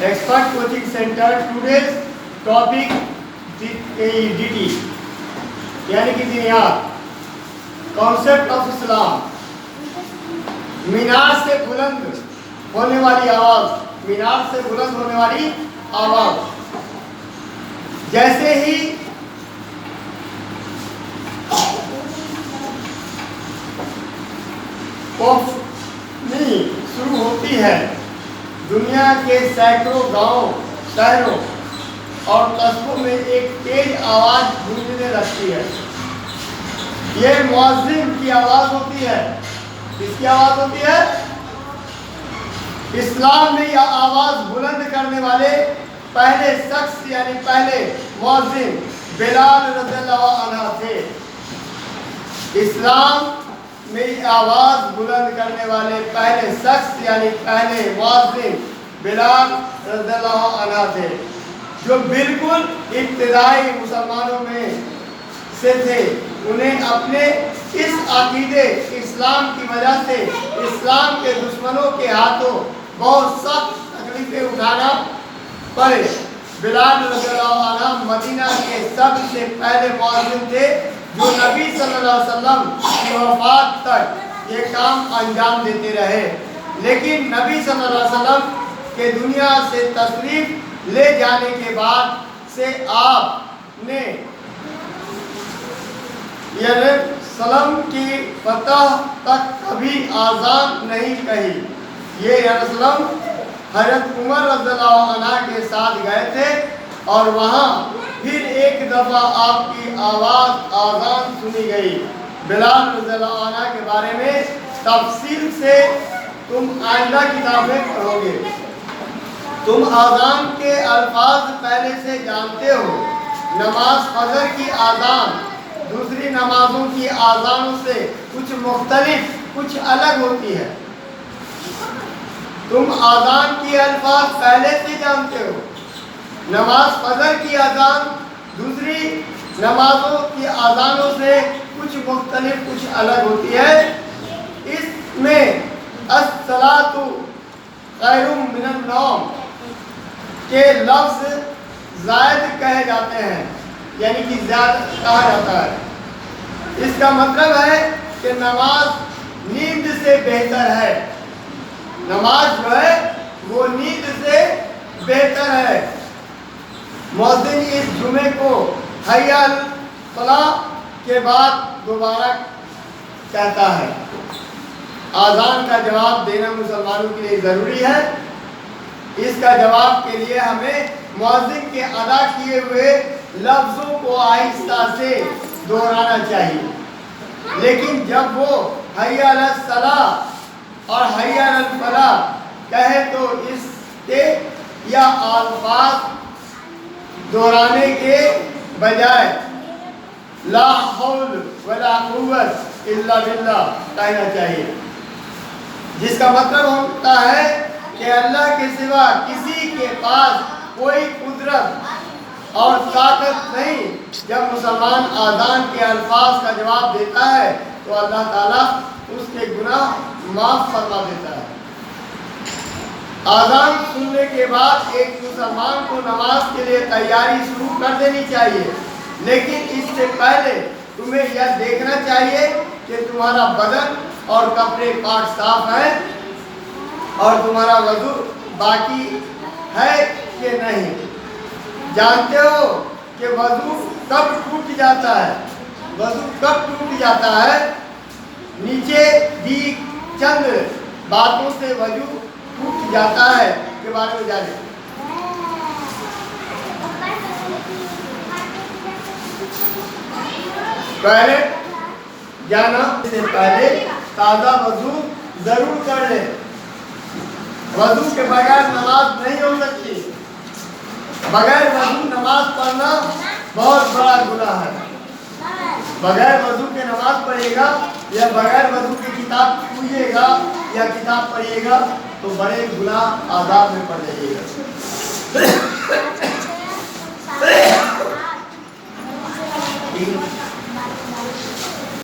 Expert Coaching Center. Today's topic DT यानी कि बुनियाद, कॉन्सेप्ट ऑफ इस्लाम। मीनार से बुलंद होने वाली आवाज, मीनार से बुलंद होने वाली आवाज। जैसे ही रोशनी शुरू होती है, दुनिया के सैकड़ों गांव, शहरों और कस्बों में एक तेज आवाज गूंजने लगती है। ये मुअज्जिन की आवाज होती है। किसकी आवाज होती है? इस्लाम में यह आवाज बुलंद करने वाले पहले शख्स यानी पहले मुअज्जिन बिलाल रज़ियल्लाहु अन्हु थे। इस्लाम में आवाज बुलंद करने वाले पहले शख्स यानी पहले मुअज्जिन बिलाल रज़ियल्लाहु अन्हु थे, जो बिल्कुल इब्तिदाई मुसलमानों में से थे। उन्हें अपने इस अकीदे इस्लाम की वजह से इस्लाम के दुश्मनों के हाथों बहुत सख्त तकलीफें उठाना पड़े। बिलाल रज़ियल्लाहु अन्हु मदीना के सबसे पहले मुअज्जिन थे जो नबी सल्लल्लाहु अलैहि वसल्लम की वफात तक ये काम अंजाम देते रहे। लेकिन नबी सल्लल्लाहु अलैहि वसल्लम के दुनिया से तशरीफ ले जाने के बाद से आपने यरूशलेम की फतह तक कभी आज़ान नहीं कही। ये यरूशलेम हज़रत उमर रज़ियल्लाहु अन्हु के साथ गए थे और वहाँ फिर एक दफ़ा आपकी आवाज़ आज़ान सुनी गई। बिलाल रज़ियल्लाहु अन्हु के बारे में तफसील से तुम आइंदा किताब में पढ़ोगे। तुम आज़ान के अल्फाज पहले से जानते हो। नमाज फजर की आज़ान दूसरी नमाजों की आज़ानों से कुछ मुख्तलिफ, कुछ अलग होती है। तुम आज़ान की अल्फाज पहले से जानते हो। नमाज फजर की आज़ान दूसरी नमाजों की आज़ानों से कुछ मुख्तलिफ, कुछ अलग होती है। इसमें अस्सलातु खैरुम मिनन नौम के लफ्ज़ ज़ायद कहे जाते हैं, यानी कि ज़्यादा कहा जाता है। इसका मतलब है कि नमाज नींद से बेहतर है। नमाज जो है वो नींद से बेहतर है। मुअज्जिन इस जुमे को हय्या अल फलाह के बाद दोबारा कहता है। आज़ान का जवाब देना मुसलमानों के लिए ज़रूरी है। इसका जवाब के लिए हमें मुअज्जिन के अदा किए हुए लफ्ज़ों को आहिस्ता से दोहराना चाहिए। लेकिन जब वो हय्या अलस सलाह और हय्या अल फलाह कहे तो इसके या अल्फाज दोहराने के बजाय ला हौल वला कुव्वत इल्ला बिल्लाह कहना चाहिए, जिसका मतलब होता है कि अल्लाह के सिवा किसी के पास कोई कुदरत और ताकत नहीं। जब मुसलमान आज़ान के अल्फाज का जवाब देता है तो अल्लाह ताला उसके गुनाह माफ़ फरमा देता है। आज़ान सुनने के बाद एक मुसलमान को नमाज के लिए तैयारी शुरू कर देनी चाहिए। लेकिन इससे पहले तुम्हें यह देखना चाहिए कि तुम्हारा बदन और कपड़े पाक साफ है और तुम्हारा वजू बाकी है कि नहीं। जानते हो कि वजू कब टूट जाता है? वजू कब टूट जाता है? नीचे दी चंद बातों से वजू टूट जाता है के बारे में जाने। पहले जाना से पहले ताज़ा वजू जरूर कर ले। वजू के बगैर नमाज नहीं हो सकती। बगैर वजू नमाज पढ़ना बहुत बड़ा गुनाह है। बगैर वजू के नमाज पढ़ेगा या बगैर वजू की किताब पूछेगा या किताब पढ़िएगा तो बड़े गुनाह आज़ाब में पड़ जाइएगा। ठीक है।